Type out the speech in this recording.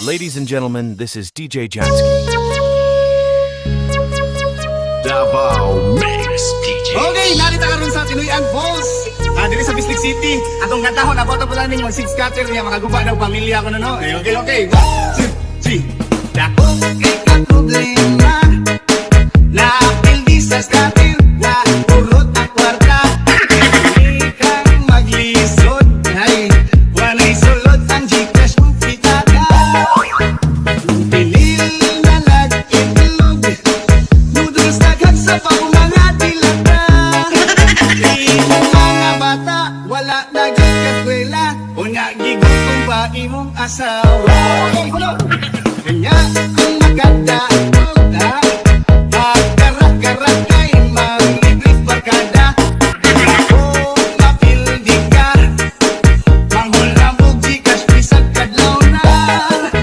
Ladies and gentlemen, this is DJ Jansky. Davao Mix DJ. Okay, narita karon sa Tinuyan Falls. Dili sa Bislig City. Atong gantahon abot pa lang ninyo 6 scatter niya mga guba ng pamilya ko no. Okay.